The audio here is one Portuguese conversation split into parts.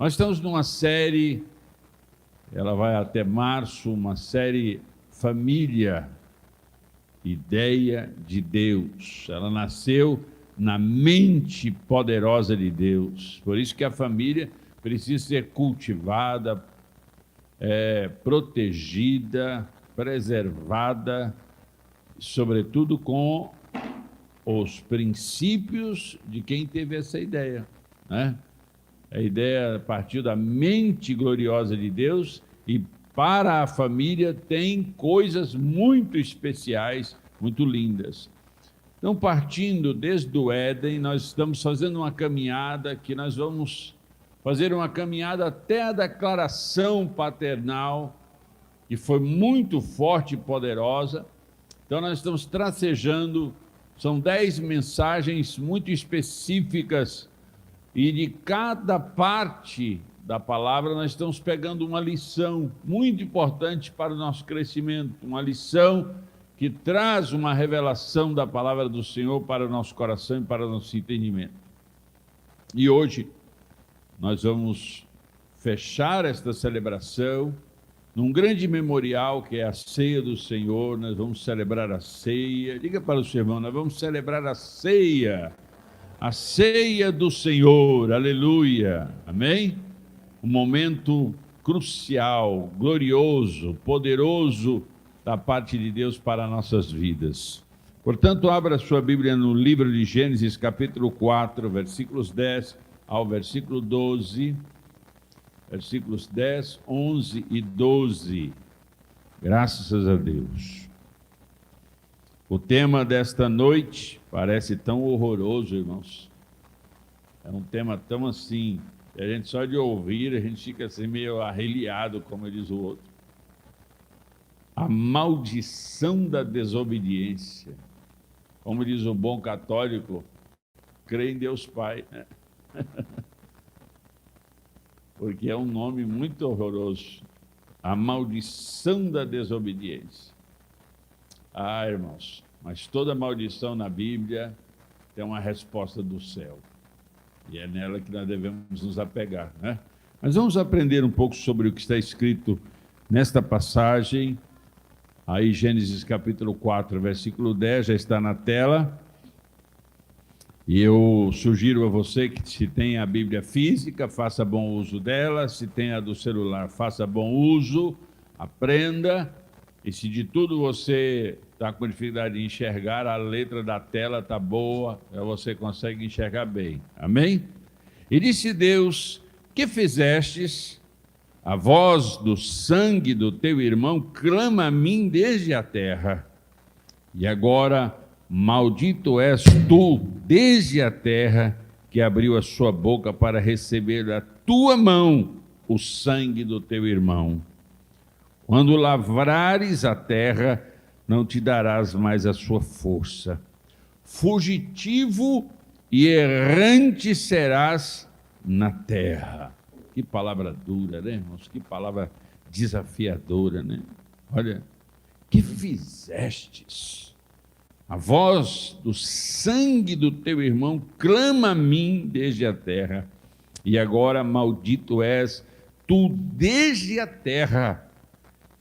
Nós estamos numa série, ela vai até março, uma série Família, Ideia de Deus. Ela nasceu na mente poderosa de Deus. Por isso que a família precisa ser cultivada, protegida, preservada, sobretudo com os princípios de quem teve essa ideia, né? A ideia partiu da mente gloriosa de Deus e para a família tem coisas muito especiais, muito lindas. Então, partindo desde o Éden, nós estamos fazendo uma caminhada que nós vamos fazer uma caminhada até a declaração paternal, que foi muito forte e poderosa. Então, nós estamos tracejando, são 10 mensagens muito específicas, e de cada parte da palavra nós estamos pegando uma lição muito importante para o nosso crescimento, uma lição que traz uma revelação da palavra do Senhor para o nosso coração e para o nosso entendimento. E hoje nós vamos fechar esta celebração num grande memorial que é a ceia do Senhor. Nós vamos celebrar a ceia. Diga para o seu irmão, nós vamos celebrar a ceia do Senhor, aleluia, amém? Um momento crucial, glorioso, poderoso da parte de Deus para nossas vidas. Portanto, abra sua Bíblia no livro de Gênesis, capítulo 4, versículos 10 ao versículo 12, versículos 10, 11 e 12. Graças a Deus. O tema desta noite parece tão horroroso, irmãos. É um tema tão assim, que a gente só de ouvir, a gente fica assim meio arreliado, como diz o outro. A maldição da desobediência. Como diz o bom católico, crê em Deus Pai. Porque é um nome muito horroroso. A maldição da desobediência. Ah, irmãos, mas toda maldição na Bíblia tem uma resposta do céu. E é nela que nós devemos nos apegar, né? Mas vamos aprender um pouco sobre o que está escrito nesta passagem. Aí Gênesis capítulo 4, versículo 10, já está na tela. E eu sugiro a você que se tem a Bíblia física, faça bom uso dela. Se tem a do celular, faça bom uso, aprenda. E se de tudo você está com dificuldade de enxergar, a letra da tela está boa, você consegue enxergar bem. Amém? E disse Deus, que fizestes? A voz do sangue do teu irmão clama a mim desde a terra. E agora, maldito és tu desde a terra, que abriu a sua boca para receber da tua mão o sangue do teu irmão. Quando lavrares a terra, não te darás mais a sua força. Fugitivo e errante serás na terra. Que palavra dura, né, irmãos? Que palavra desafiadora, né? Olha, que fizestes? A voz do sangue do teu irmão clama a mim desde a terra. E agora maldito és tu desde a terra,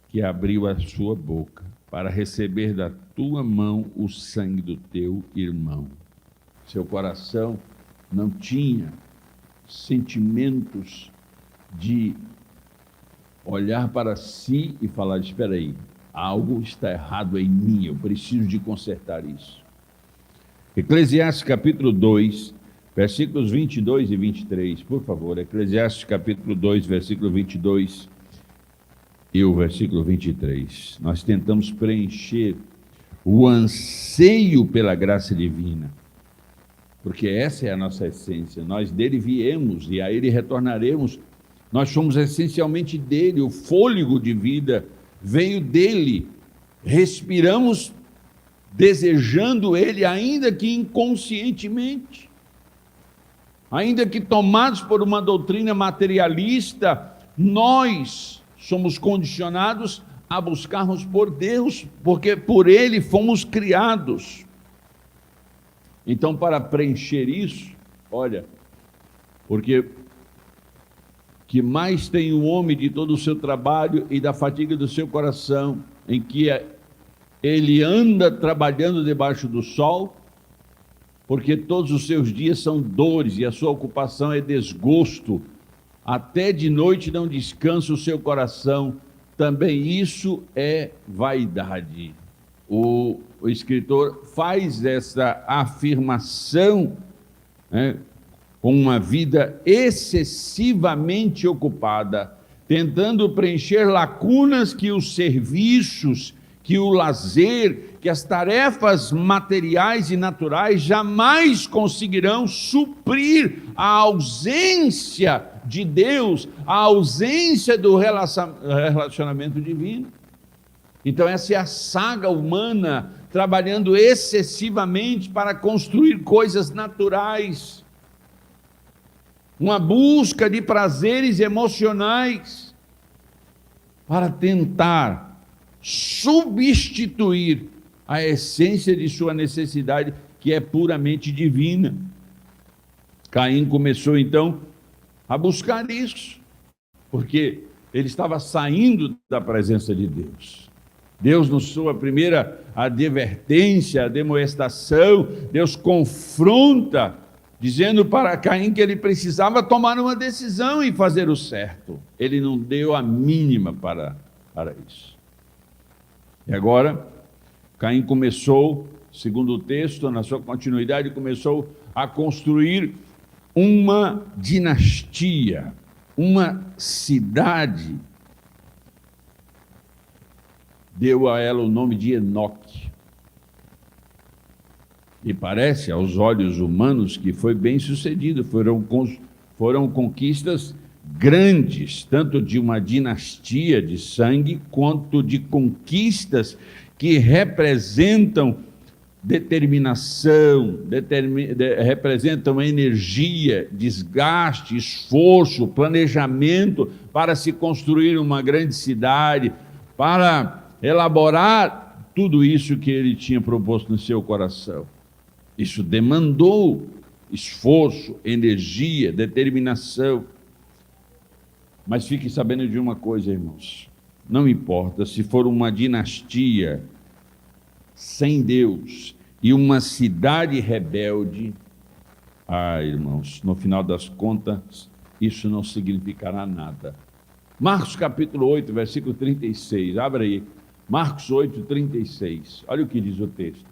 que abriu a sua boca para receber da tua mão o sangue do teu irmão. Seu coração não tinha sentimentos de olhar para si e falar, espera aí, algo está errado em mim, eu preciso de consertar isso. Eclesiastes capítulo 2, versículos 22 e 23, por favor. Eclesiastes capítulo 2, versículo 22 e o versículo 23. Nós tentamos preencher o anseio pela graça divina, porque essa é a nossa essência. Nós dele viemos e a ele retornaremos. Nós somos essencialmente dele, o fôlego de vida veio dele. Respiramos desejando ele, ainda que inconscientemente. Ainda que tomados por uma doutrina materialista, nós somos condicionados a buscarmos por Deus, porque por ele fomos criados. Então, para preencher isso, olha, porque que mais tem o homem de todo o seu trabalho e da fadiga do seu coração, em que ele anda trabalhando debaixo do sol, porque todos os seus dias são dores e a sua ocupação é desgosto. Até de noite não descansa o seu coração. Também isso é vaidade. O escritor faz essa afirmação, né, com uma vida excessivamente ocupada, tentando preencher lacunas que os serviços, que o lazer, que as tarefas materiais e naturais jamais conseguirão suprir a ausência de Deus, a ausência do relacionamento divino. Então essa é a saga humana, trabalhando excessivamente para construir coisas naturais, uma busca de prazeres emocionais, para tentar substituir a essência de sua necessidade, que é puramente divina. Caim começou então a buscar isso, porque ele estava saindo da presença de Deus. Deus, na sua primeira advertência, demoestação, Deus confronta, dizendo para Caim que ele precisava tomar uma decisão e fazer o certo. Ele não deu a mínima para isso. E agora, Caim começou, segundo o texto, na sua continuidade, começou a construir uma dinastia, uma cidade. Deu a ela o nome de Enoque. E parece, aos olhos humanos, que foi bem sucedido. Foram conquistas grandes, tanto de uma dinastia de sangue, quanto de conquistas que representam determinação, representam energia, desgaste, esforço, planejamento para se construir uma grande cidade, para elaborar tudo isso que ele tinha proposto no seu coração. Isso demandou esforço, energia, determinação. Mas fique sabendo de uma coisa, irmãos. Não importa se for uma dinastia sem Deus e uma cidade rebelde, irmãos, no final das contas, isso não significará nada. Marcos capítulo 8, versículo 36, abra aí. Marcos 8, 36. Olha o que diz o texto.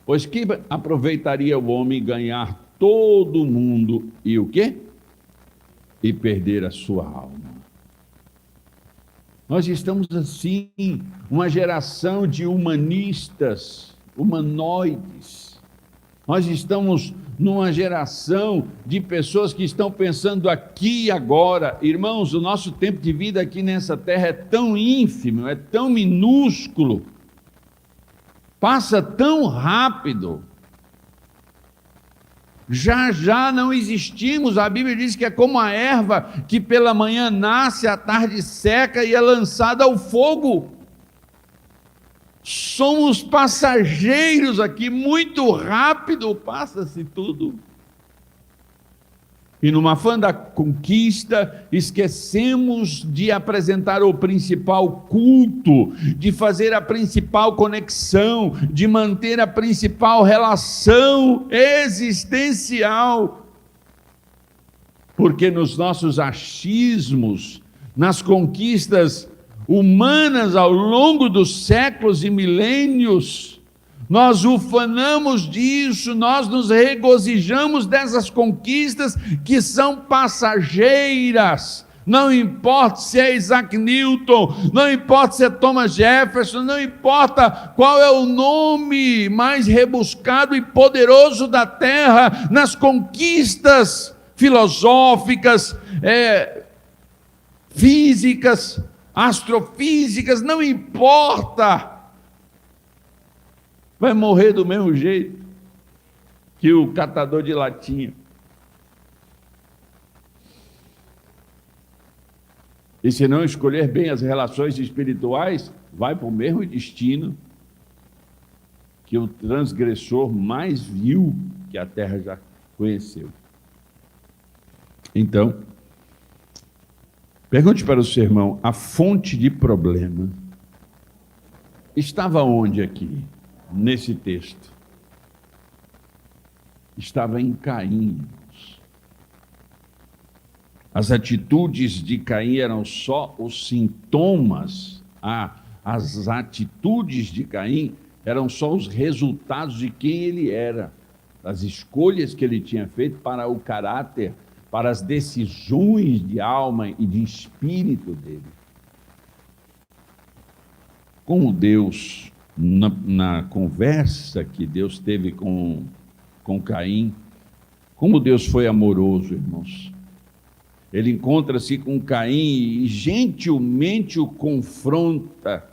Pois que aproveitaria o homem ganhar todo o mundo e o quê? E perder a sua alma. Nós estamos assim, uma geração de humanistas, humanoides. Nós estamos numa geração de pessoas que estão pensando aqui e agora. Irmãos, o nosso tempo de vida aqui nessa terra é tão ínfimo, é tão minúsculo, passa tão rápido. Já não existimos. A Bíblia diz que é como a erva que pela manhã nasce, à tarde seca e é lançada ao fogo. Somos passageiros aqui, muito rápido passa-se tudo. E numa afã da conquista, esquecemos de apresentar o principal culto, de fazer a principal conexão, de manter a principal relação existencial. Porque nos nossos achismos, nas conquistas humanas ao longo dos séculos e milênios, nós ufanamos disso, nós nos regozijamos dessas conquistas que são passageiras. Não importa se é Isaac Newton, não importa se é Thomas Jefferson, não importa qual é o nome mais rebuscado e poderoso da terra, nas conquistas filosóficas, físicas, astrofísicas, não importa. Vai morrer do mesmo jeito que o catador de latinha. E se não escolher bem as relações espirituais, vai para o mesmo destino que o transgressor mais vil que a terra já conheceu. Então, Pergunte para o seu irmão, a fonte de problema estava onde aqui, nesse texto? Estava em Caim. As atitudes de Caim eram só os sintomas, as atitudes de Caim eram só os resultados de quem ele era, das escolhas que ele tinha feito para o caráter, para as decisões de alma e de espírito dele. Como Deus, na conversa que Deus teve com Caim, como Deus foi amoroso, irmãos. Ele encontra-se com Caim e gentilmente o confronta.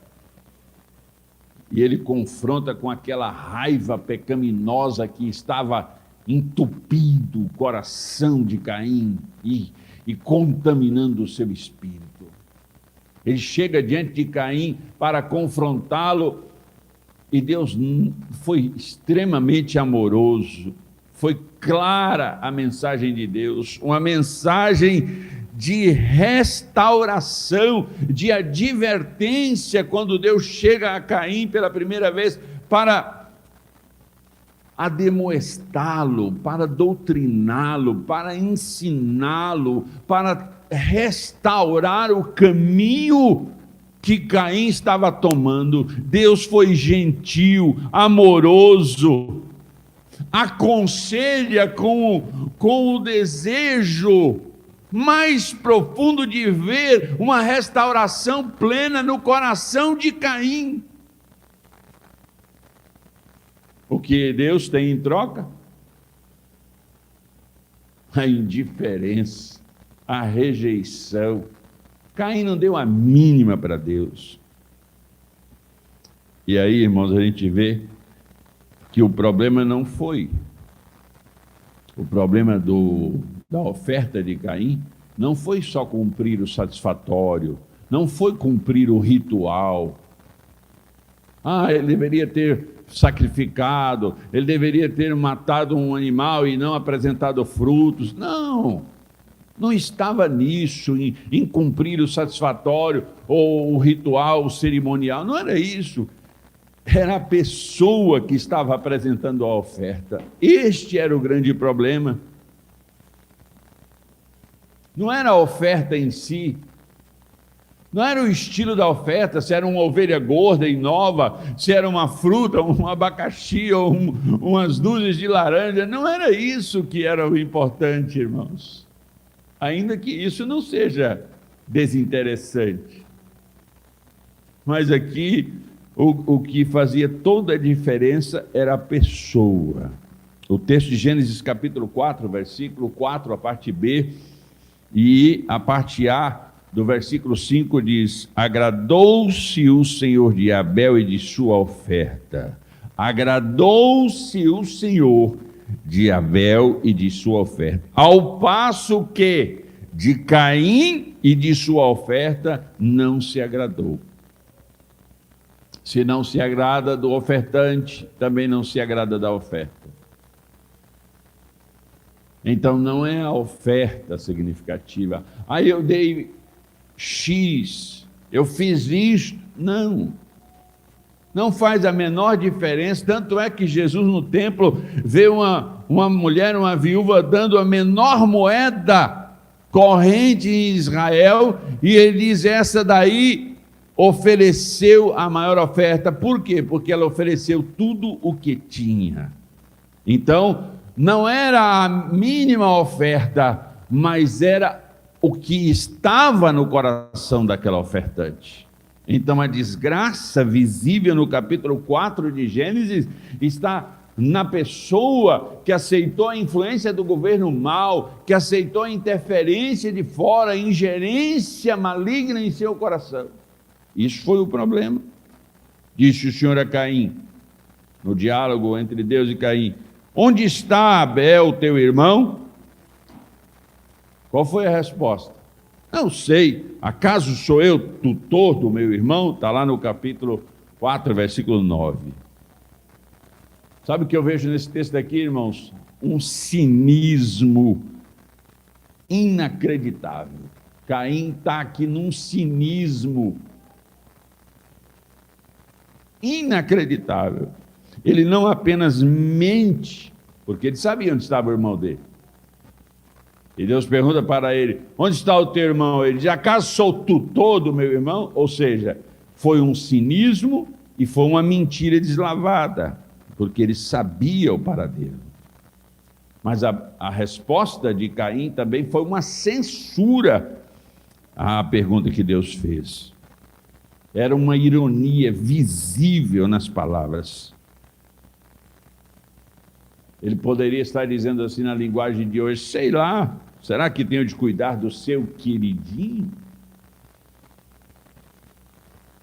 E ele confronta com aquela raiva pecaminosa que estava entupindo o coração de Caim e contaminando o seu espírito. Ele chega diante de Caim para confrontá-lo e Deus foi extremamente amoroso. Foi clara a mensagem de Deus, uma mensagem de restauração, de advertência, quando Deus chega a Caim pela primeira vez para ademoestá-lo, para doutriná-lo, para ensiná-lo, para restaurar o caminho que Caim estava tomando. Deus foi gentil, amoroso, aconselha com o desejo mais profundo de ver uma restauração plena no coração de Caim. O que Deus tem em troca? A indiferença, a rejeição. Caim não deu a mínima para Deus. E aí, irmãos, a gente vê que o problema não foi o problema da oferta de Caim, não foi só cumprir o satisfatório, não foi cumprir o ritual. Ele deveria ter sacrificado, ele deveria ter matado um animal e não apresentado frutos. Não estava nisso, em cumprir o satisfatório ou o ritual, o cerimonial, não era isso. Era a pessoa que estava apresentando a oferta. Este era o grande problema. Não era a oferta em si, não era o estilo da oferta, se era uma ovelha gorda e nova, se era uma fruta, um abacaxi ou umas dúzias de laranja. Não era isso que era o importante, irmãos. Ainda que isso não seja desinteressante. Mas aqui o que fazia toda a diferença era a pessoa. O texto de Gênesis capítulo 4, versículo 4, a parte B, e a parte A do versículo 5 diz: agradou-se o Senhor de Abel e de sua oferta. Agradou-se o Senhor de Abel e de sua oferta. Ao passo que de Caim e de sua oferta não se agradou. Se não se agrada do ofertante, também não se agrada da oferta. Então não é a oferta significativa. Eu dei X, eu fiz isto. Não faz a menor diferença. Tanto é que Jesus no templo vê uma mulher, uma viúva, dando a menor moeda corrente em Israel, e ele diz: essa daí ofereceu a maior oferta. Por quê? Porque ela ofereceu tudo o que tinha. Então, não era a mínima oferta, mas era o que estava no coração daquela ofertante. Então, a desgraça visível no capítulo 4 de Gênesis está na pessoa que aceitou a influência do governo mau, que aceitou a interferência de fora, a ingerência maligna em seu coração. Isso foi o problema. Disse o Senhor a Caim, no diálogo entre Deus e Caim: onde está Abel, teu irmão? Qual foi a resposta? Não sei, acaso sou eu tutor do meu irmão? Está lá no capítulo 4, versículo 9. Sabe o que eu vejo nesse texto aqui, irmãos? Um cinismo inacreditável. Caim está aqui num cinismo inacreditável. Ele não apenas mente, porque ele sabia onde estava o irmão dele. E Deus pergunta para ele: onde está o teu irmão? Ele diz: acaso sou tu todo, meu irmão? Ou seja, foi um cinismo e foi uma mentira deslavada, porque ele sabia o paradeiro. Mas a resposta de Caim também foi uma censura à pergunta que Deus fez. Era uma ironia visível nas palavras. Ele poderia estar dizendo assim na linguagem de hoje: sei lá, será que tenho de cuidar do seu queridinho?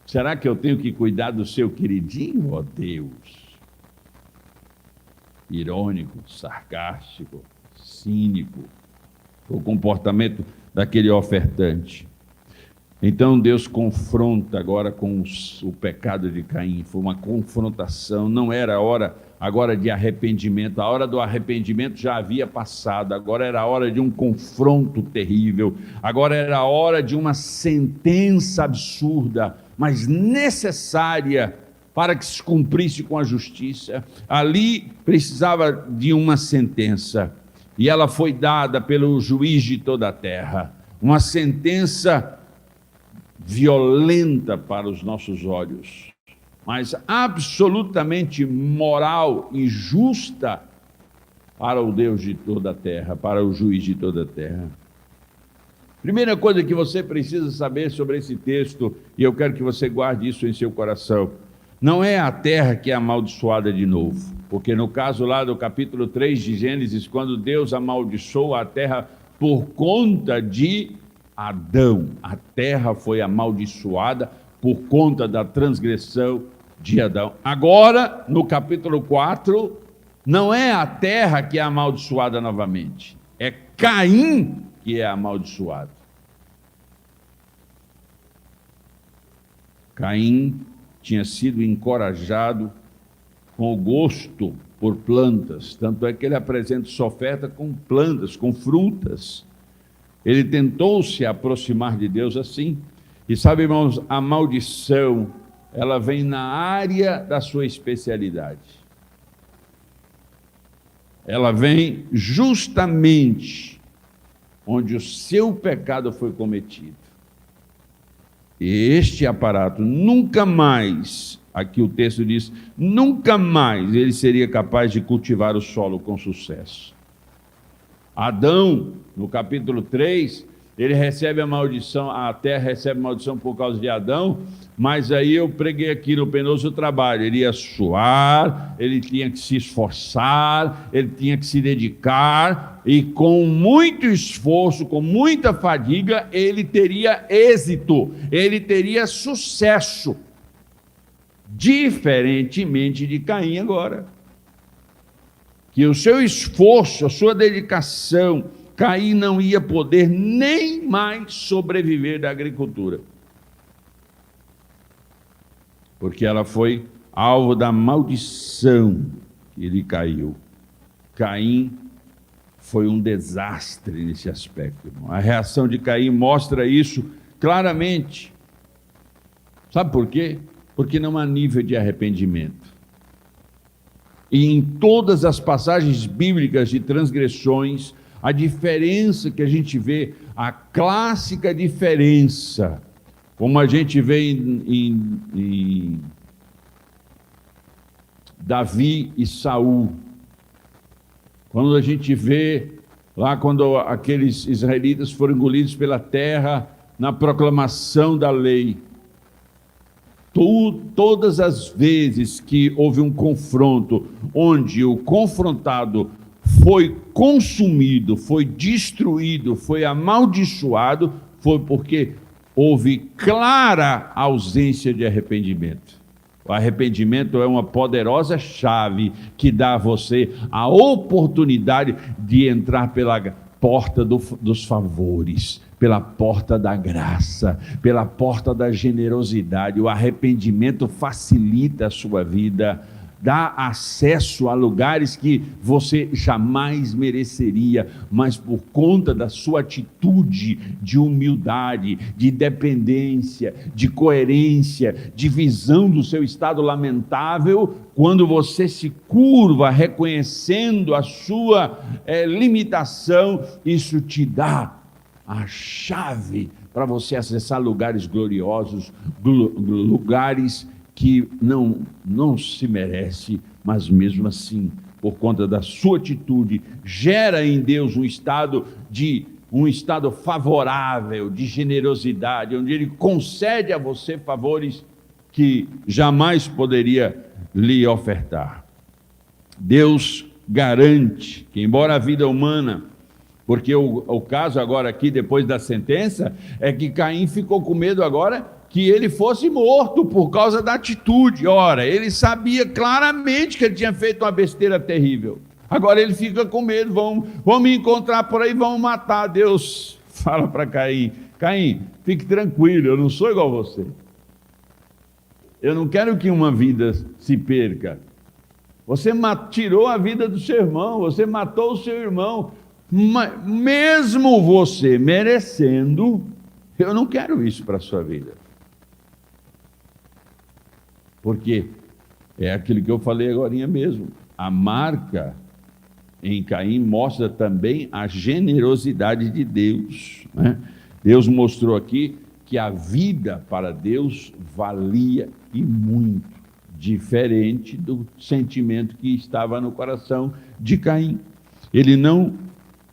Será que eu tenho que cuidar do seu queridinho? Oh Deus! Irônico, sarcástico, cínico, o comportamento daquele ofertante. Então Deus confronta agora com o pecado de Caim. Foi uma confrontação, não era a hora agora de arrependimento. A hora do arrependimento já havia passado, agora era a hora de um confronto terrível, agora era a hora de uma sentença absurda, mas necessária para que se cumprisse com a justiça. Ali precisava de uma sentença, e ela foi dada pelo juiz de toda a terra, uma sentença violenta para os nossos olhos, mas absolutamente moral e justa para o Deus de toda a terra, para o juiz de toda a terra. Primeira coisa que você precisa saber sobre esse texto, e eu quero que você guarde isso em seu coração: não é a terra que é amaldiçoada de novo, porque no caso lá do capítulo 3 de Gênesis, quando Deus amaldiçoou a terra por conta de Adão, a terra foi amaldiçoada por conta da transgressão de Adão. Agora, no capítulo 4, não é a terra que é amaldiçoada novamente, é Caim que é amaldiçoado. Caim tinha sido encorajado com o gosto por plantas, tanto é que ele apresenta sua oferta com plantas, com frutas. Ele tentou se aproximar de Deus assim. E sabe, irmãos, a maldição, ela vem na área da sua especialidade. Ela vem justamente onde o seu pecado foi cometido. E este aparato nunca mais, aqui o texto diz, nunca mais ele seria capaz de cultivar o solo com sucesso. Adão, no capítulo 3, ele recebe a maldição, a terra recebe a maldição por causa de Adão, mas aí eu preguei aqui no penoso trabalho: ele ia suar, ele tinha que se esforçar, ele tinha que se dedicar, e com muito esforço, com muita fadiga, ele teria êxito, ele teria sucesso, diferentemente de Caim agora, que o seu esforço, a sua dedicação, Caim não ia poder nem mais sobreviver da agricultura, porque ela foi alvo da maldição que ele caiu. Caim foi um desastre nesse aspecto, irmão. A reação de Caim mostra isso claramente. Sabe por quê? Porque não há nível de arrependimento. E em todas as passagens bíblicas de transgressões, a diferença que a gente vê, a clássica diferença, como a gente vê em Davi e Saul, quando a gente vê lá quando aqueles israelitas foram engolidos pela terra na proclamação da lei, todas as vezes que houve um confronto, onde o confrontado foi consumido, foi destruído, foi amaldiçoado, foi porque houve clara ausência de arrependimento. O arrependimento é uma poderosa chave que dá a você a oportunidade de entrar pela porta dos favores, pela porta da graça, pela porta da generosidade. O arrependimento facilita a sua vida. dá acesso a lugares que você jamais mereceria, mas por conta da sua atitude de humildade, de dependência, de coerência, de visão do seu estado lamentável, quando você se curva reconhecendo a sua limitação, isso te dá a chave para você acessar lugares gloriosos, lugares que não se merece, mas mesmo assim, por conta da sua atitude, gera em Deus um estado favorável, de generosidade, onde Ele concede a você favores que jamais poderia lhe ofertar. Deus garante que, embora a vida humana, porque o caso agora aqui, depois da sentença, é que Caim ficou com medo agora que ele fosse morto por causa da atitude. Ora, ele sabia claramente que ele tinha feito uma besteira terrível. Agora ele fica com medo, vão me encontrar por aí, vão matar. Deus fala para Caim: Caim, fique tranquilo, eu não sou igual a você. Eu não quero que uma vida se perca. Você tirou a vida do seu irmão, você matou o seu irmão, mas mesmo você merecendo, eu não quero isso para a sua vida. Porque é aquilo que eu falei agora mesmo. A marca em Caim mostra também a generosidade de Deus, né? Deus mostrou aqui que a vida para Deus valia e muito, diferente do sentimento que estava no coração de Caim. Ele não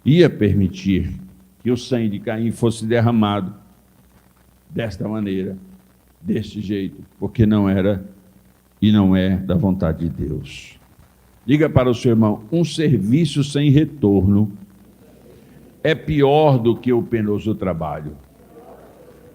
ia permitir que o sangue de Caim fosse derramado desta maneira, deste jeito, porque não era e não é da vontade de Deus. Diga para o seu irmão: um serviço sem retorno é pior do que o penoso trabalho.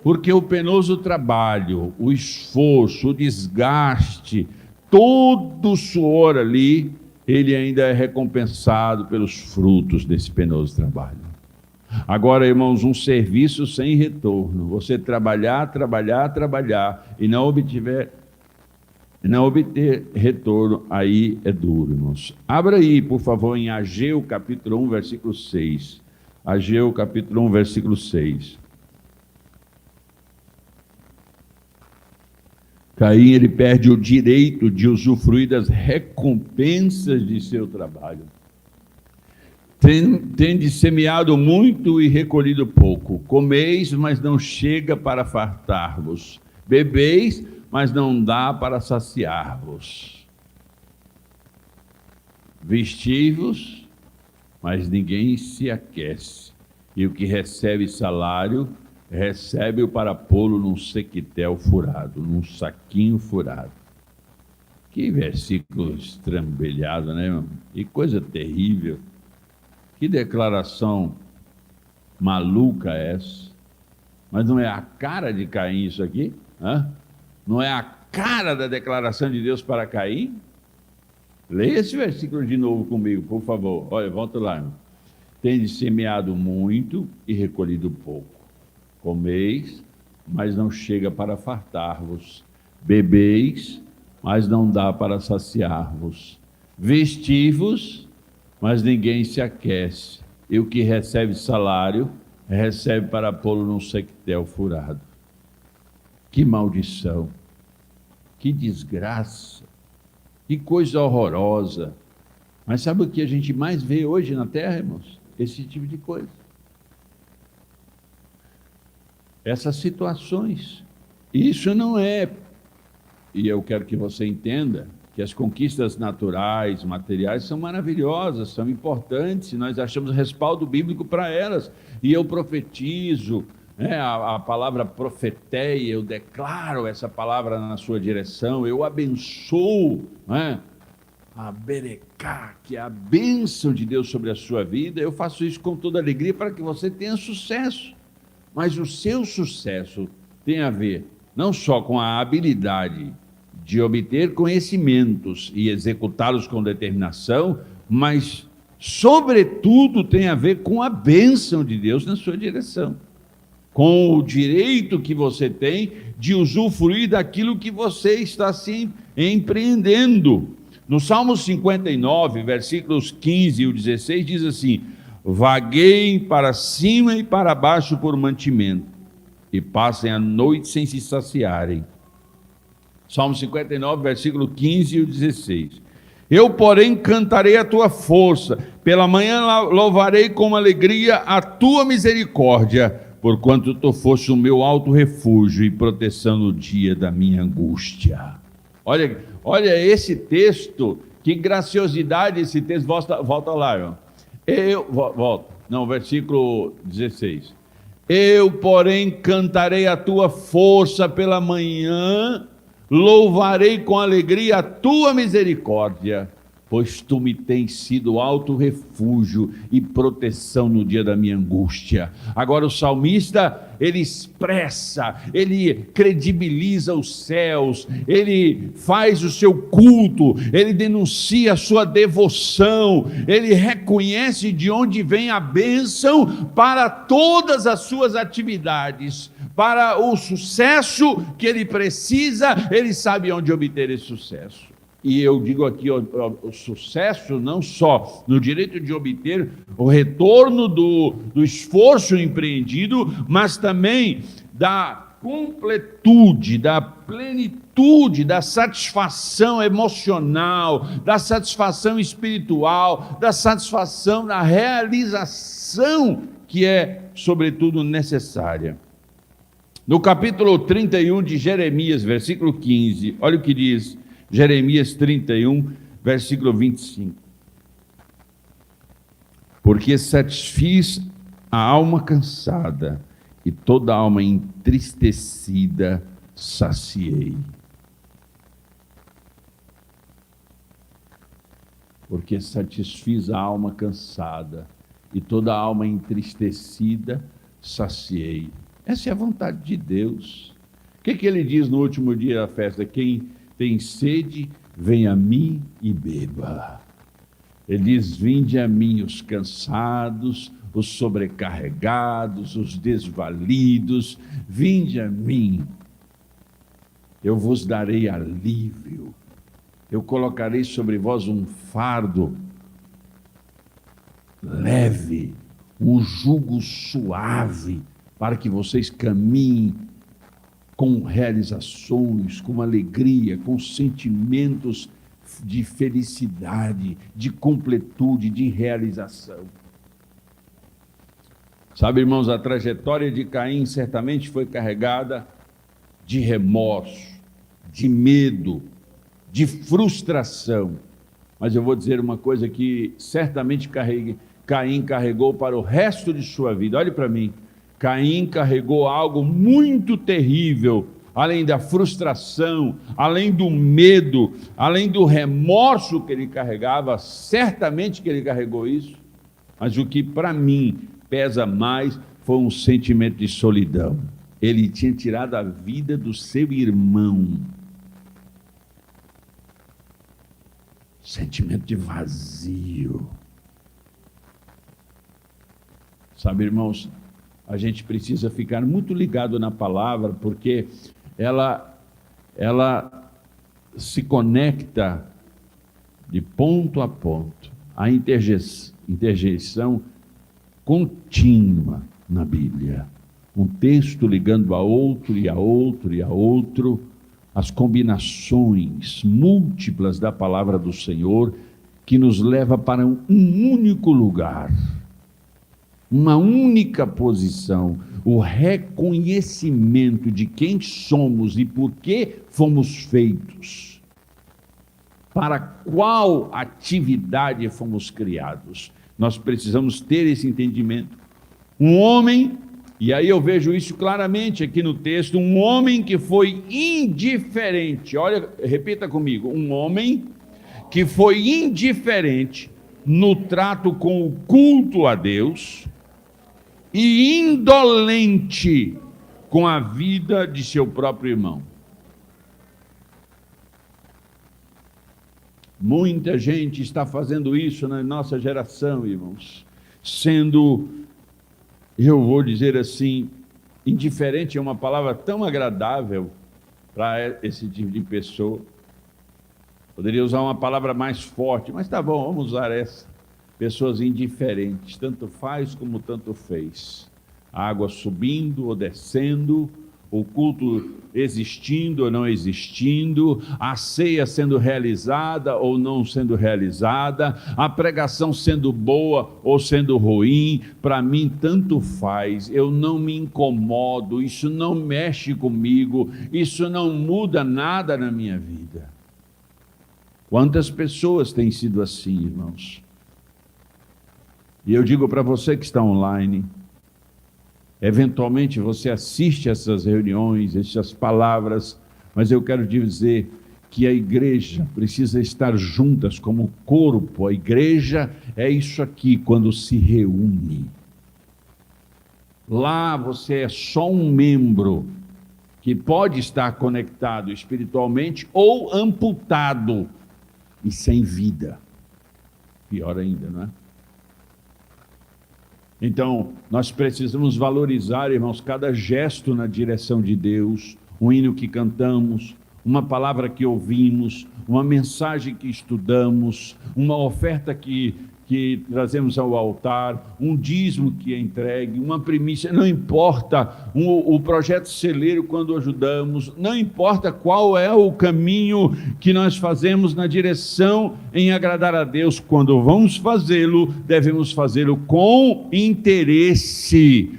Porque o penoso trabalho, o esforço, o desgaste, todo o suor ali, ele ainda é recompensado pelos frutos desse penoso trabalho. Agora, irmãos, um serviço sem retorno, você trabalhar e não obter retorno, aí é duro, irmãos. Abra aí, por favor, em Ageu capítulo 1, versículo 6. Ageu capítulo 1, versículo 6. Caim, ele perde o direito de usufruir das recompensas de seu trabalho. Tende semeado muito e recolhido pouco. Comeis, mas não chega para fartar-vos. Bebeis, mas não dá para saciar-vos. Vestivos, mas ninguém se aquece. E o que recebe salário, recebe-o para pô-lo num sequitel furado, num saquinho furado. Que versículo estrambelhado, né, irmão? Que coisa terrível. Que declaração maluca é essa? Mas não é a cara de Caim isso aqui? Hã? Não é a cara da declaração de Deus para Caim? Leia esse versículo de novo comigo, por favor. Olha, volta lá, irmão. Tende semeado muito e recolhido pouco. Comeis, mas não chega para fartar-vos. Bebeis, mas não dá para saciar-vos. Vestivos, mas ninguém se aquece. E o que recebe salário, recebe para pô-lo num sequitel furado. Que maldição, que desgraça, que coisa horrorosa. Mas sabe o que a gente mais vê hoje na terra, irmãos? Esse tipo de coisa. Essas situações. Isso não é, e eu quero que você entenda, que as conquistas naturais, materiais, são maravilhosas, são importantes, e nós achamos respaldo bíblico para elas. E eu profetizo, a palavra profeteia, eu declaro essa palavra na sua direção, eu abençoo, a berecá, que é a bênção de Deus sobre a sua vida. Eu faço isso com toda alegria para que você tenha sucesso. Mas o seu sucesso tem a ver não só com a habilidade de obter conhecimentos e executá-los com determinação, mas, sobretudo, tem a ver com a bênção de Deus na sua direção, com o direito que você tem de usufruir daquilo que você está se empreendendo. No Salmo 59, versículos 15 e 16, diz assim: vagueiem para cima e para baixo por mantimento, e passem a noite sem se saciarem. Salmo 59, versículo 15 e 16. Eu, porém, cantarei a tua força, pela manhã louvarei com alegria a tua misericórdia, porquanto tu foste o meu alto refúgio e proteção no dia da minha angústia. Olha esse texto, que graciosidade esse texto. Volta lá, irmão. Versículo 16. Eu, porém, cantarei a tua força pela manhã, louvarei com alegria a tua misericórdia, pois tu me tens sido alto refúgio e proteção no dia da minha angústia. Agora o salmista, ele expressa, ele credibiliza os céus, ele faz o seu culto, ele denuncia a sua devoção, ele reconhece de onde vem a bênção para todas as suas atividades, para o sucesso que ele precisa, ele sabe onde obter esse sucesso. E eu digo aqui, o sucesso não só no direito de obter o retorno do esforço empreendido, mas também da completude, da plenitude, da satisfação emocional, da satisfação espiritual, da satisfação, da realização que é, sobretudo, necessária. No capítulo 31 de Jeremias, versículo 15, olha o que diz Jeremias 31, versículo 25. Porque satisfiz a alma cansada e toda a alma entristecida saciei. Porque satisfiz a alma cansada e toda a alma entristecida saciei. Essa é a vontade de Deus. O que ele diz no último dia da festa? Quem tem sede, vem a mim e beba. Ele diz: vinde a mim os cansados, os sobrecarregados, os desvalidos, vinde a mim, eu vos darei alívio, eu colocarei sobre vós um fardo leve, um jugo suave, para que vocês caminhem com realizações, com alegria, com sentimentos de felicidade, de completude, de realização. Sabe, irmãos, a trajetória de Caim certamente foi carregada de remorso, de medo, de frustração. Mas eu vou dizer uma coisa que certamente Caim carregou para o resto de sua vida. Olhe para mim. Caim carregou algo muito terrível, além da frustração, além do medo, além do remorso que ele carregava, certamente que ele carregou isso, mas o que para mim pesa mais foi um sentimento de solidão. Ele tinha tirado a vida do seu irmão. Sentimento de vazio. Sabe, irmãos, a gente precisa ficar muito ligado na palavra, porque ela se conecta de ponto a ponto, a interjeição contínua na Bíblia. Um texto ligando a outro e a outro e a outro, as combinações múltiplas da palavra do Senhor, que nos leva para um único lugar, uma única posição, o reconhecimento de quem somos e por que fomos feitos, para qual atividade fomos criados. Nós precisamos ter esse entendimento. Um homem, e aí eu vejo isso claramente aqui no texto, um homem que foi indiferente, olha, repita comigo, um homem que foi indiferente no trato com o culto a Deus, e indolente com a vida de seu próprio irmão. Muita gente está fazendo isso na nossa geração, irmãos, sendo, eu vou dizer assim, indiferente é uma palavra tão agradável para esse tipo de pessoa. Poderia usar uma palavra mais forte, mas tá bom, vamos usar essa. Pessoas indiferentes, tanto faz como tanto fez. A água subindo ou descendo, o culto existindo ou não existindo, a ceia sendo realizada ou não sendo realizada, a pregação sendo boa ou sendo ruim, para mim tanto faz, eu não me incomodo, isso não mexe comigo, isso não muda nada na minha vida. Quantas pessoas têm sido assim, irmãos? E eu digo para você que está online, eventualmente você assiste essas reuniões, essas palavras, mas eu quero dizer que a igreja precisa estar juntas como corpo. A igreja é isso aqui, quando se reúne. Lá você é só um membro que pode estar conectado espiritualmente ou amputado e sem vida. Pior ainda, não é? Então, nós precisamos valorizar, irmãos, cada gesto na direção de Deus, um hino que cantamos, uma palavra que ouvimos, uma mensagem que estudamos, uma oferta que trazemos ao altar, um dízimo que é entregue, uma primícia, não importa o projeto celeiro quando ajudamos, não importa qual é o caminho que nós fazemos na direção em agradar a Deus, quando vamos fazê-lo, devemos fazê-lo com interesse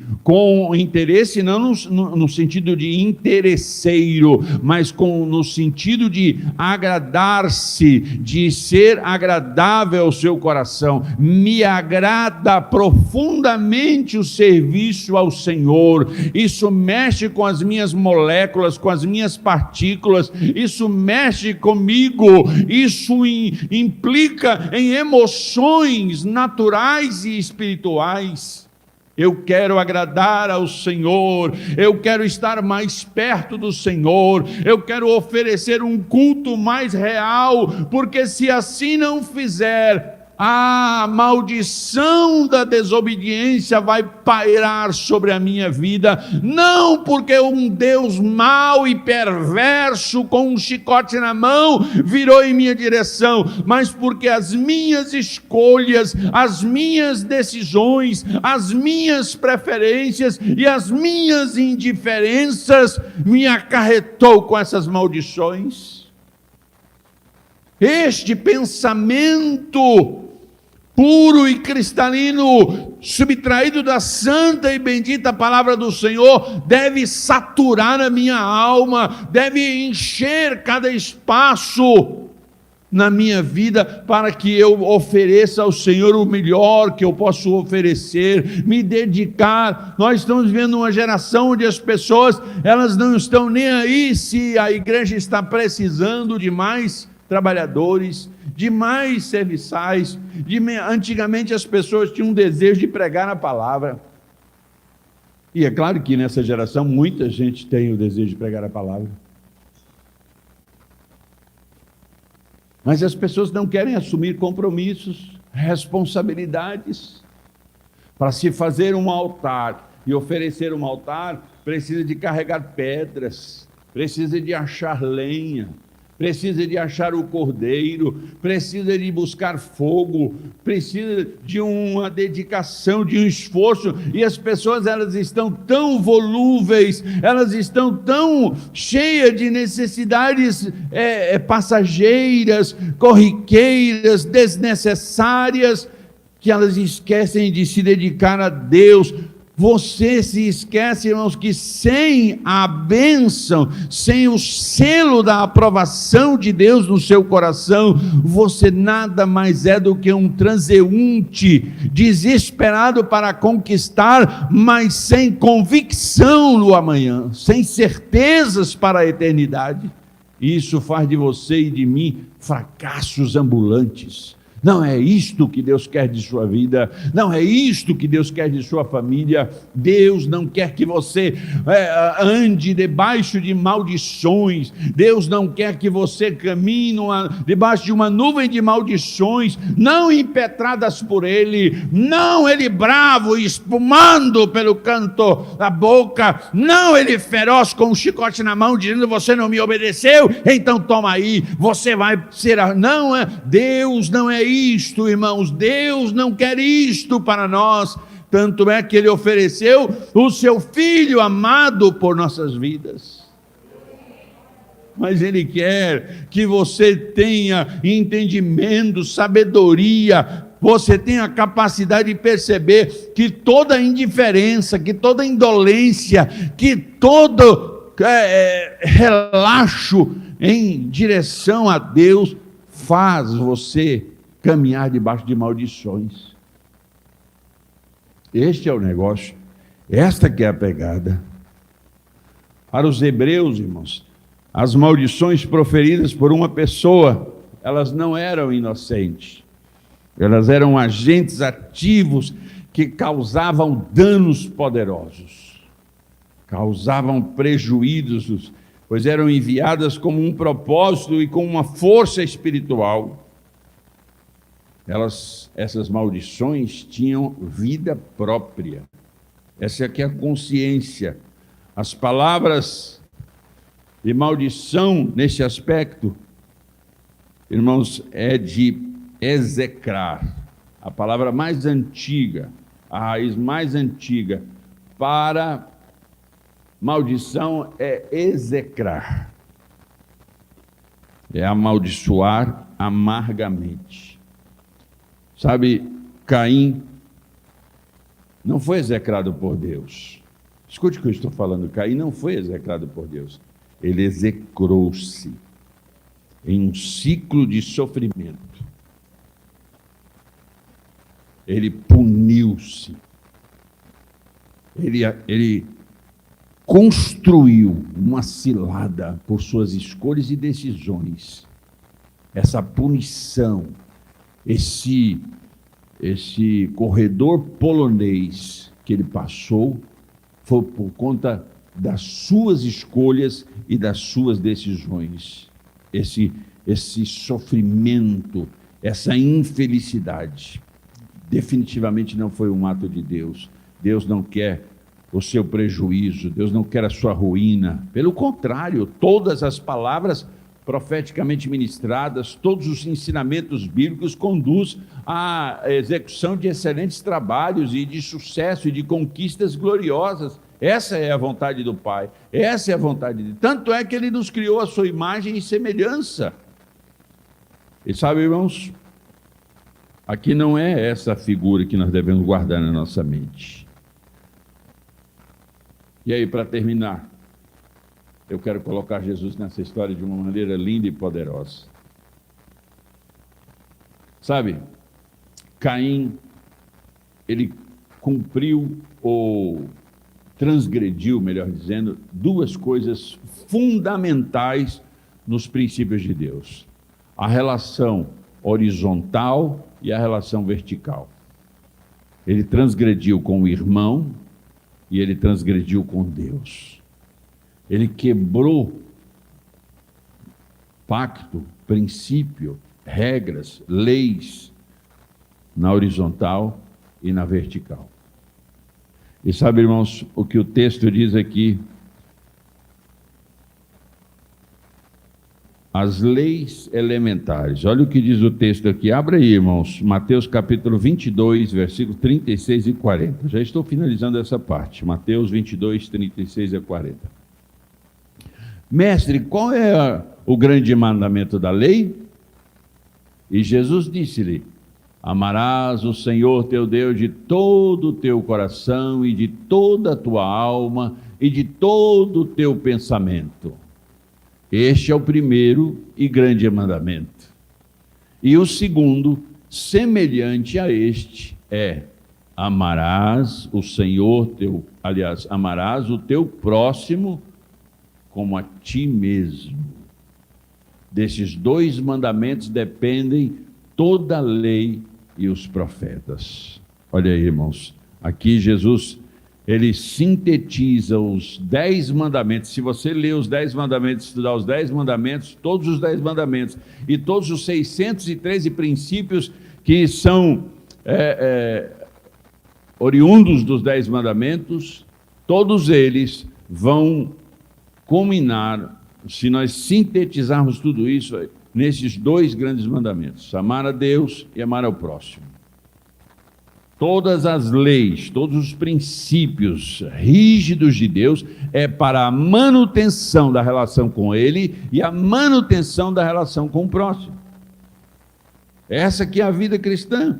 não no sentido de interesseiro, mas no sentido de agradar-se, de ser agradável ao seu coração. Me agrada profundamente o serviço ao Senhor, isso mexe com as minhas moléculas, com as minhas partículas, isso mexe comigo, isso implica em emoções naturais e espirituais. Eu quero agradar ao Senhor, eu quero estar mais perto do Senhor, eu quero oferecer um culto mais real, porque se assim não fizer, a maldição da desobediência vai pairar sobre a minha vida, não porque um Deus mau e perverso com um chicote na mão virou em minha direção, mas porque as minhas escolhas, as minhas decisões, as minhas preferências e as minhas indiferenças me acarretou com essas maldições. Este pensamento puro e cristalino, subtraído da santa e bendita palavra do Senhor, deve saturar a minha alma, deve encher cada espaço na minha vida, para que eu ofereça ao Senhor o melhor que eu posso oferecer, me dedicar. Nós estamos vivendo uma geração onde as pessoas, elas não estão nem aí se a igreja está precisando de mais trabalhadores, de mais serviçais. Antigamente as pessoas tinham um desejo de pregar a palavra, e é claro que nessa geração muita gente tem o desejo de pregar a palavra, mas as pessoas não querem assumir compromissos, responsabilidades. Para se fazer um altar e oferecer um altar, precisa de carregar pedras, precisa de achar lenha, precisa de achar o cordeiro, precisa de buscar fogo, precisa de uma dedicação, de um esforço, e as pessoas, elas estão tão volúveis, elas estão tão cheias de necessidades passageiras, corriqueiras, desnecessárias, que elas esquecem de se dedicar a Deus. Você se esquece, irmãos, que sem a bênção, sem o selo da aprovação de Deus no seu coração, você nada mais é do que um transeunte, desesperado para conquistar, mas sem convicção no amanhã, sem certezas para a eternidade. Isso faz de você e de mim fracassos ambulantes, Não é isto que Deus quer de sua vida, não é isto que Deus quer de sua família. Deus não quer que você ande debaixo de maldições, Deus não quer que você caminhe debaixo de uma nuvem de maldições, não impetradas por Ele, não Ele bravo, espumando pelo canto da boca, não Ele feroz com um chicote na mão, dizendo: você não me obedeceu, então toma aí, você vai ser... Não é, Deus não é isto, irmãos, Deus não quer isto para nós, tanto é que Ele ofereceu o seu Filho amado por nossas vidas. Mas Ele quer que você tenha entendimento, sabedoria, você tenha a capacidade de perceber que toda indiferença, que toda indolência, que todo relaxo em direção a Deus faz você caminhar debaixo de maldições. Este é o negócio, esta que é a pegada. Para os hebreus, irmãos, as maldições proferidas por uma pessoa, elas não eram inocentes, elas eram agentes ativos que causavam danos poderosos, causavam prejuízos, pois eram enviadas como um propósito e com uma força espiritual. Essas maldições tinham vida própria. Essa aqui é a consciência. As palavras de maldição nesse aspecto, irmãos, é de execrar. A palavra mais antiga, a raiz mais antiga para maldição é execrar. É amaldiçoar amargamente. Sabe, Caim não foi execrado por Deus. Escute o que eu estou falando. Caim não foi execrado por Deus. Ele execrou-se em um ciclo de sofrimento. Ele puniu-se. Ele construiu uma cilada por suas escolhas e decisões. Essa punição, esse corredor polonês que ele passou, foi por conta das suas escolhas e das suas decisões. Esse sofrimento, essa infelicidade, definitivamente não foi um ato de Deus. Deus não quer o seu prejuízo, Deus não quer a sua ruína. Pelo contrário, todas as palavras profeticamente ministradas, todos os ensinamentos bíblicos conduzem à execução de excelentes trabalhos e de sucesso e de conquistas gloriosas. Essa é a vontade do Pai, essa é a vontade de Deus. Tanto é que Ele nos criou a sua imagem e semelhança. E sabe, irmãos, aqui não é essa figura que nós devemos guardar na nossa mente. E aí, para terminar, eu quero colocar Jesus nessa história de uma maneira linda e poderosa. Sabe, Caim, ele cumpriu ou transgrediu, melhor dizendo, duas coisas fundamentais nos princípios de Deus: a relação horizontal e a relação vertical. Ele transgrediu com o irmão e ele transgrediu com Deus. Ele quebrou pacto, princípio, regras, leis na horizontal e na vertical. E sabe, irmãos, o que o texto diz aqui? As leis elementares. Olha o que diz o texto aqui. Abra aí, irmãos, Mateus capítulo 22, versículos 36 e 40. Já estou finalizando essa parte. Mateus 22, 36 e 40. Mestre, qual é o grande mandamento da lei? E Jesus disse-lhe: amarás o Senhor teu Deus de todo o teu coração e de toda a tua alma e de todo o teu pensamento. Este é o primeiro e grande mandamento. E o segundo, semelhante a este, é: amarás o Senhor teu, amarás o teu próximo como a ti mesmo. Desses dois mandamentos dependem toda a lei e os profetas. Olha aí, irmãos, aqui Jesus, ele sintetiza os 10 mandamentos. Se você ler os 10 mandamentos, estudar os 10 mandamentos, todos os 10 mandamentos e todos os 613 princípios que são oriundos dos 10 mandamentos, todos eles vão culminar, se nós sintetizarmos tudo isso, nesses 2 grandes mandamentos: amar a Deus e amar ao próximo. Todas as leis, todos os princípios rígidos de Deus é para a manutenção da relação com Ele e a manutenção da relação com o próximo. Essa que é a vida cristã.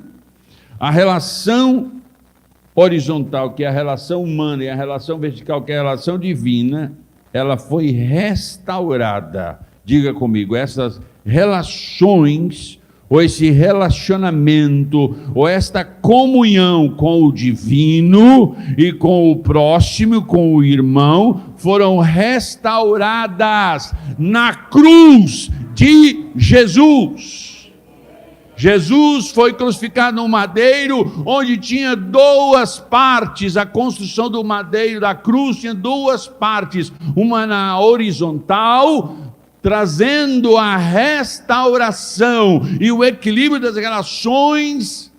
A relação horizontal, que é a relação humana, e a relação vertical, que é a relação divina, ela foi restaurada. Diga comigo, essas relações, ou esse relacionamento, ou esta comunhão com o divino e com o próximo, com o irmão, foram restauradas na cruz de Jesus. Jesus foi crucificado no madeiro, onde tinha 2 partes. A construção do madeiro, da cruz, tinha 2 partes, uma na horizontal, trazendo a restauração e o equilíbrio das relações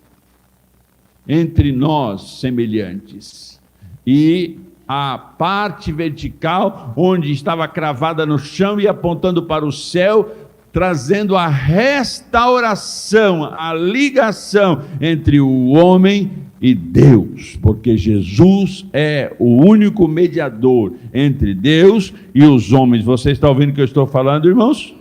entre nós semelhantes, e a parte vertical, onde estava cravada no chão e apontando para o céu, trazendo a restauração, a ligação entre o homem e Deus, porque Jesus é o único mediador entre Deus e os homens. Você está ouvindo o que eu estou falando, irmãos?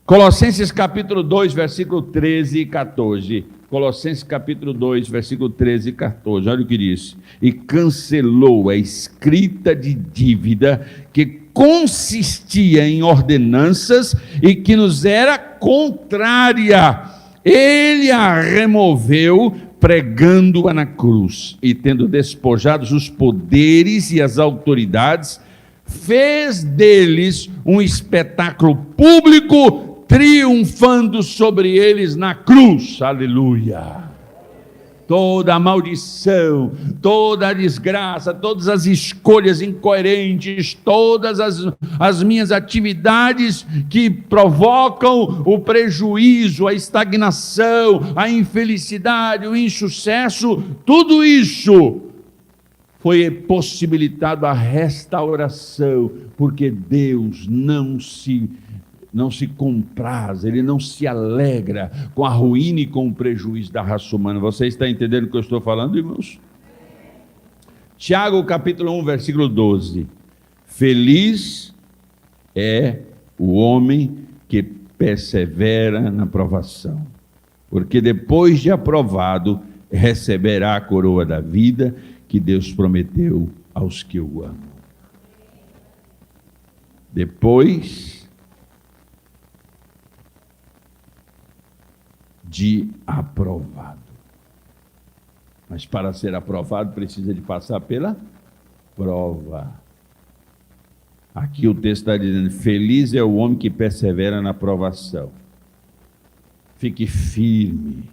Colossenses capítulo 2, versículo 13 e 14. Colossenses capítulo 2, versículo 13 e 14. Olha o que diz: e cancelou a escrita de dívida que consistia em ordenanças e que nos era contrária. Ele a removeu, pregando-a na cruz, e tendo despojados os poderes e as autoridades, fez deles um espetáculo público, triunfando sobre eles na cruz. Aleluia! Toda a maldição, toda a desgraça, todas as escolhas incoerentes, todas as minhas atividades que provocam o prejuízo, a estagnação, a infelicidade, o insucesso, tudo isso foi possibilitado a restauração, porque Deus não se compraz, Ele não se alegra com a ruína e com o prejuízo da raça humana. Você está entendendo o que eu estou falando, irmãos? Tiago capítulo 1, versículo 12. Feliz é o homem que persevera na provação, porque depois de aprovado, receberá a coroa da vida que Deus prometeu aos que o amam. Depois de aprovado. Mas para ser aprovado precisa de passar pela prova. Aqui o texto está dizendo: feliz é o homem que persevera na provação. Fique firme.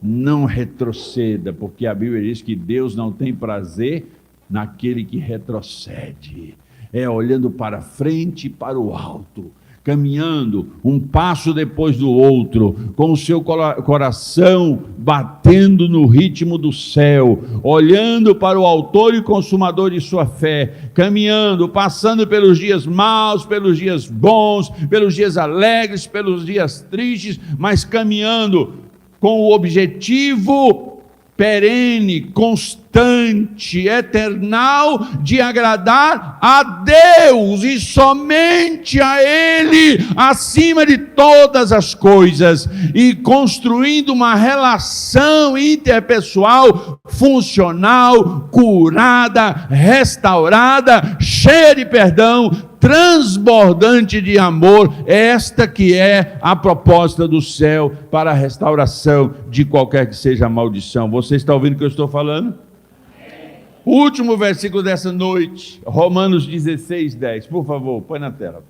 Não retroceda, porque a Bíblia diz que Deus não tem prazer naquele que retrocede. É olhando para frente e para o alto, caminhando um passo depois do outro, com o seu coração batendo no ritmo do céu, olhando para o autor e consumador de sua fé, caminhando, passando pelos dias maus, pelos dias bons, pelos dias alegres, pelos dias tristes, mas caminhando com o objetivo perene, constante, eternal, de agradar a Deus e somente a Ele, acima de todas as coisas, e construindo uma relação interpessoal funcional, curada, restaurada, cheia de perdão, transbordante de amor. Esta que é a proposta do céu para a restauração de qualquer que seja a maldição. Você está ouvindo o que eu estou falando? O último versículo dessa noite, Romanos 16, 10. Por favor, põe na tela.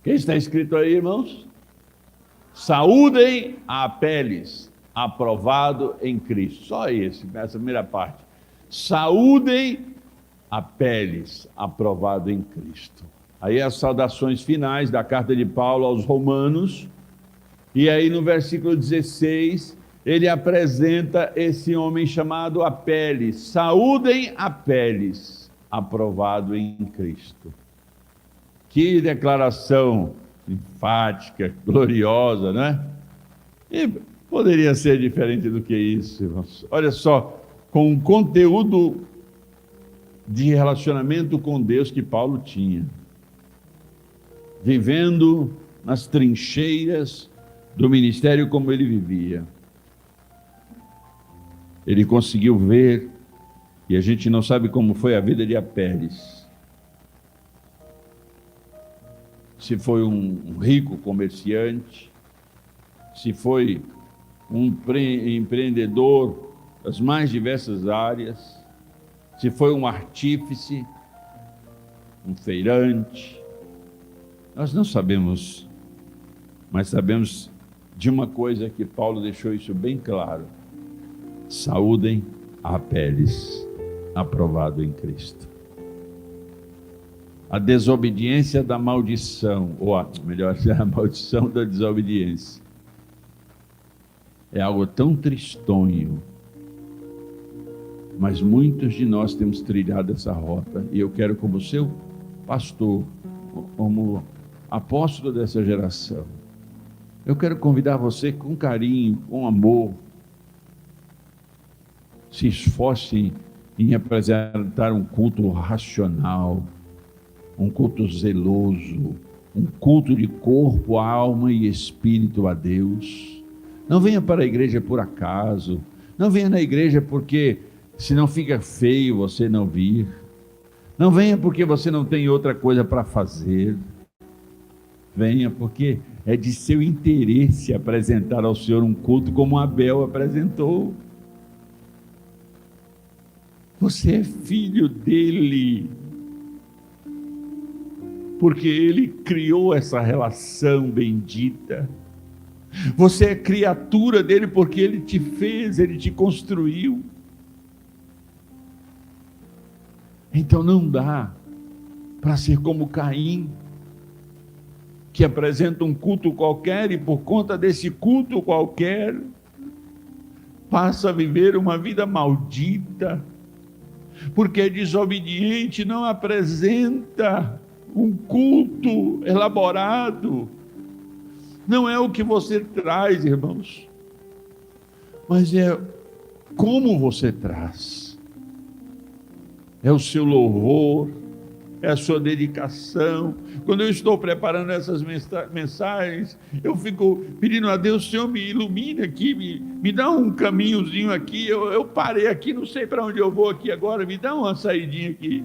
O que está escrito aí, irmãos? Saúdem a Apeles, aprovado em Cristo. Só essa primeira parte. Saúdem a Apeles, aprovado em Cristo. Aí as saudações finais da carta de Paulo aos Romanos. E aí no versículo 16, ele apresenta esse homem chamado Apeles. Saúdem Apeles, aprovado em Cristo. Que declaração enfática, gloriosa, não é? E poderia ser diferente do que isso, irmãos. Olha só, com o conteúdo de relacionamento com Deus que Paulo tinha. Vivendo nas trincheiras do ministério como ele vivia. Ele conseguiu ver, e a gente não sabe como foi a vida de Apeles. Se foi um rico comerciante, se foi um empreendedor das mais diversas áreas, se foi um artífice, um feirante. Nós não sabemos, mas sabemos de uma coisa que Paulo deixou isso bem claro. Saúdem a Apeles, aprovado em Cristo. A desobediência da maldição, ou melhor, a maldição da desobediência, é algo tão tristonho, mas muitos de nós temos trilhado essa rota, e eu quero, como seu pastor, como apóstolo dessa geração, eu quero convidar você com carinho, com amor, se esforce em apresentar um culto racional, um culto zeloso, um culto de corpo, alma e espírito a Deus. Não venha para a igreja por acaso, não venha na igreja porque senão fica feio você não vir, não venha porque você não tem outra coisa para fazer, venha porque é de seu interesse apresentar ao Senhor um culto como Abel apresentou. Você é filho dele, porque ele criou essa relação bendita. Você é criatura dele porque ele te fez, ele te construiu. Então não dá para ser como Caim, que apresenta um culto qualquer e por conta desse culto qualquer passa a viver uma vida maldita, porque é desobediente, não apresenta um culto elaborado. Não é o que você traz, irmãos, mas é como você traz. É o seu louvor, é a sua dedicação. Quando eu estou preparando essas mensagens, eu fico pedindo a Deus: Senhor, me ilumine aqui, me dá um caminhozinho aqui. Eu parei aqui, não sei para onde eu vou aqui agora, me dá uma saidinha aqui.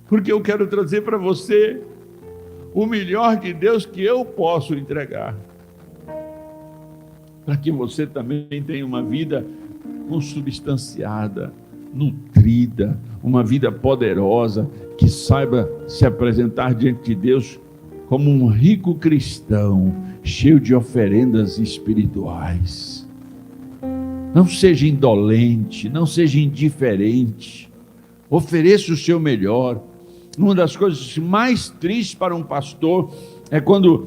Porque eu quero trazer para você o melhor de Deus que eu posso entregar, para que você também tenha uma vida consubstanciada, nutrida, uma vida poderosa, que saiba se apresentar diante de Deus como um rico cristão, cheio de oferendas espirituais. Não seja indolente, não seja indiferente, ofereça o seu melhor. Uma das coisas mais tristes para um pastor é quando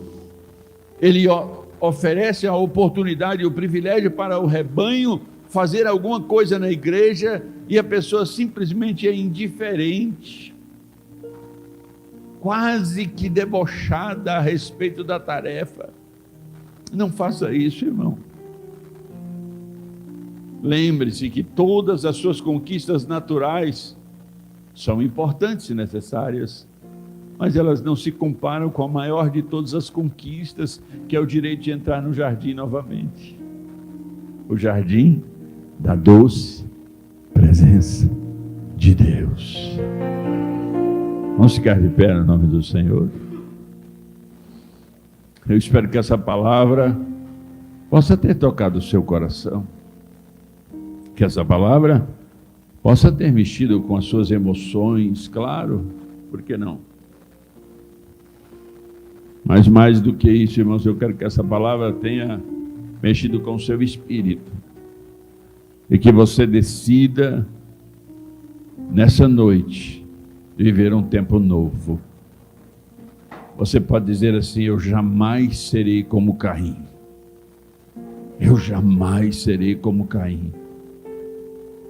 ele oferece a oportunidade e o privilégio para o rebanho fazer alguma coisa na igreja e a pessoa simplesmente é indiferente, quase que debochada a respeito da tarefa. Não faça isso, irmão. Lembre-se que todas as suas conquistas naturais são importantes e necessárias, mas elas não se comparam com a maior de todas as conquistas, que é o direito de entrar no jardim novamente. O jardim da doce presença de Deus. Vamos ficar de pé no nome do Senhor. Eu espero que essa palavra possa ter tocado o seu coração, que essa palavra possa ter mexido com as suas emoções, claro, por que não? Mas mais do que isso, irmãos, eu quero que essa palavra tenha mexido com o seu espírito. E que você decida, nessa noite, viver um tempo novo. Você pode dizer assim: eu jamais serei como Caim. Eu jamais serei como Caim.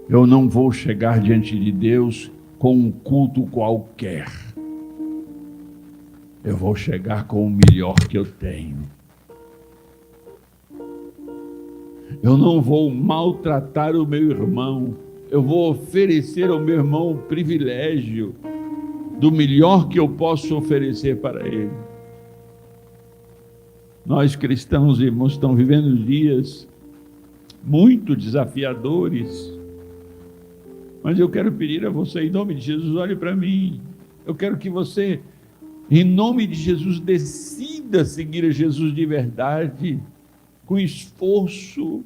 Eu não vou chegar diante de Deus com um culto qualquer. Eu vou chegar com o melhor que eu tenho. Eu não vou maltratar o meu irmão. Eu vou oferecer ao meu irmão o privilégio do melhor que eu posso oferecer para ele. Nós cristãos, irmãos, estamos vivendo dias muito desafiadores. Mas eu quero pedir a você, em nome de Jesus, olhe para mim. Eu quero que você, em nome de Jesus, decida seguir a Jesus de verdade, com esforço,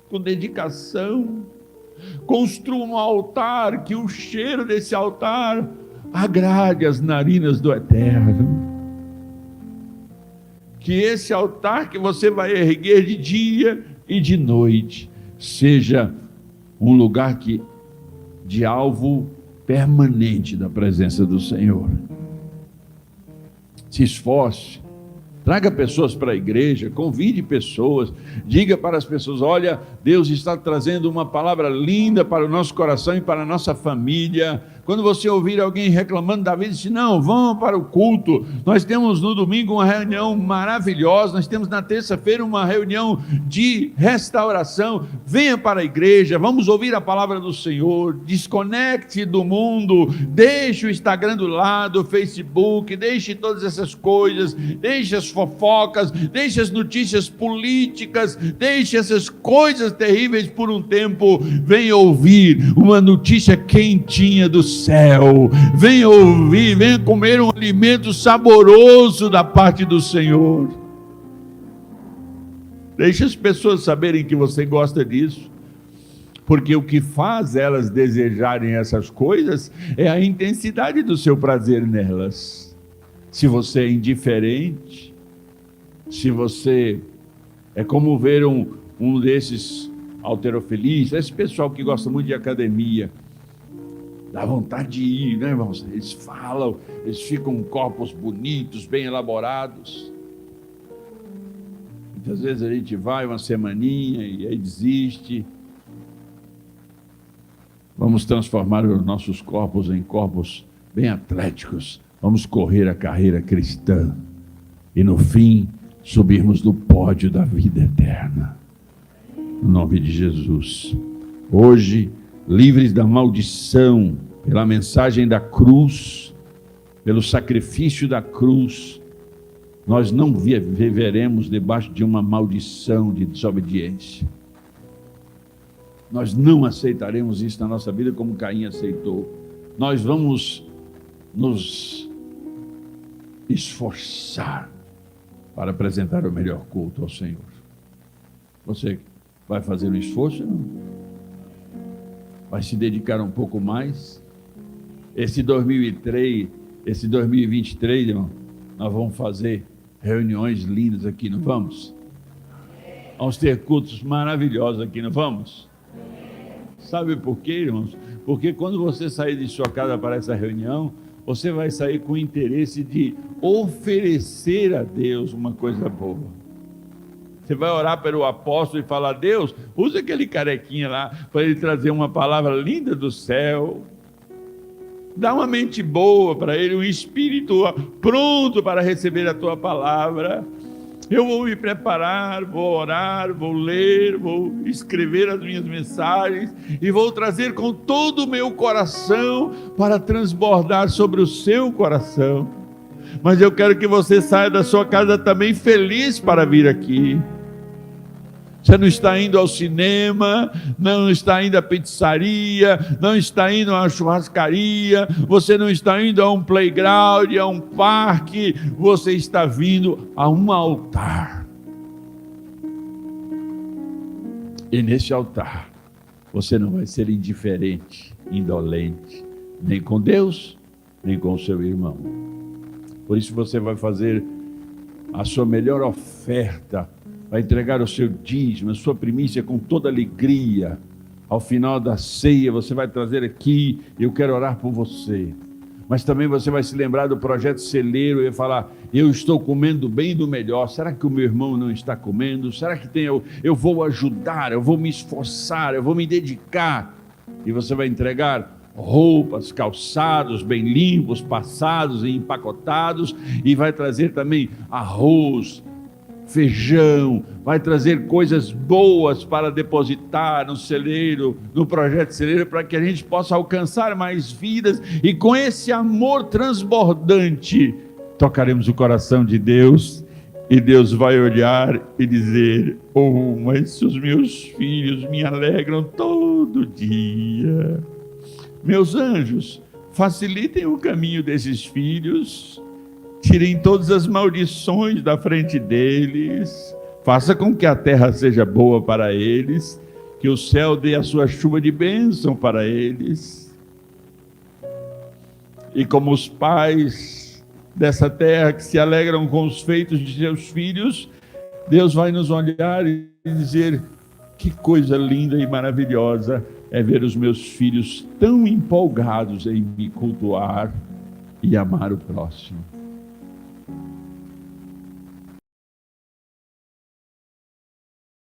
com dedicação. Construa um altar, que o cheiro desse altar agrade as narinas do Eterno. Que esse altar que você vai erguer de dia e de noite seja um lugar de alvo permanente da presença do Senhor. Se esforce, traga pessoas para a igreja, convide pessoas, diga para as pessoas: olha, Deus está trazendo uma palavra linda para o nosso coração e para a nossa família. Quando você ouvir alguém reclamando da vida, diz: não, vão para o culto. Nós temos no domingo uma reunião maravilhosa, nós temos na terça-feira uma reunião de restauração. Venha para a igreja, vamos ouvir a palavra do Senhor. Desconecte do mundo, deixe o Instagram do lado, o Facebook, deixe todas essas coisas, deixe as fofocas, deixe as notícias políticas, deixe essas coisas terríveis por um tempo. Venha ouvir uma notícia quentinha do céu, venha ouvir, venha comer um alimento saboroso da parte do Senhor. Deixe as pessoas saberem que você gosta disso, porque o que faz elas desejarem essas coisas é a intensidade do seu prazer nelas. Se você é indiferente, se você é como ver um desses halterofilistas, esse pessoal que gosta muito de academia, dá vontade de ir, né, irmãos? Eles falam, eles ficam com corpos bonitos, bem elaborados. Muitas vezes a gente vai uma semaninha e aí desiste. Vamos transformar os nossos corpos em corpos bem atléticos. Vamos correr a carreira cristã e no fim subirmos no pódio da vida eterna. No nome de Jesus. Hoje, livres da maldição, pela mensagem da cruz, pelo sacrifício da cruz, nós não viveremos debaixo de uma maldição de desobediência. Nós não aceitaremos isso na nossa vida como Caim aceitou. Nós vamos nos esforçar para apresentar o melhor culto ao Senhor. Você vai fazer um esforço? Não? Vai se dedicar um pouco mais? Esse 2023, irmão, nós vamos fazer reuniões lindas aqui, não vamos? Vamos ter cultos maravilhosos aqui, não vamos? Sabe por quê, irmãos? Porque quando você sair de sua casa para essa reunião, você vai sair com o interesse de oferecer a Deus uma coisa boa. Você vai orar pelo apóstolo e falar: Deus, usa aquele carequinha lá para ele trazer uma palavra linda do céu. Dá uma mente boa para ele, um espírito pronto para receber a tua palavra. Eu vou me preparar, vou orar, vou ler, vou escrever as minhas mensagens e vou trazer com todo o meu coração para transbordar sobre o seu coração. Mas eu quero que você saia da sua casa também feliz para vir aqui. Você não está indo ao cinema, não está indo à pizzaria, não está indo a uma churrascaria, você não está indo a um playground, a um parque, você está vindo a um altar. E nesse altar, você não vai ser indiferente, indolente, nem com Deus, nem com o seu irmão. Por isso você vai fazer a sua melhor oferta, vai entregar o seu dízimo, a sua primícia com toda alegria. Ao final da ceia, você vai trazer aqui, eu quero orar por você. Mas também você vai se lembrar do projeto celeiro e falar, eu estou comendo bem do melhor, será que o meu irmão não está comendo? Será que eu vou ajudar, eu vou me esforçar, eu vou me dedicar? E você vai entregar roupas, calçados bem limpos, passados e empacotados, e vai trazer também arroz, feijão, vai trazer coisas boas para depositar no celeiro, no projeto celeiro, para que a gente possa alcançar mais vidas, e com esse amor transbordante, tocaremos o coração de Deus, e Deus vai olhar e dizer, oh, mas os meus filhos me alegram todo dia. Meus anjos, facilitem o caminho desses filhos, tirem todas as maldições da frente deles, faça com que a terra seja boa para eles, que o céu dê a sua chuva de bênção para eles. E como os pais dessa terra que se alegram com os feitos de seus filhos, Deus vai nos olhar e dizer, que coisa linda e maravilhosa é ver os meus filhos tão empolgados em me cultuar e amar o próximo.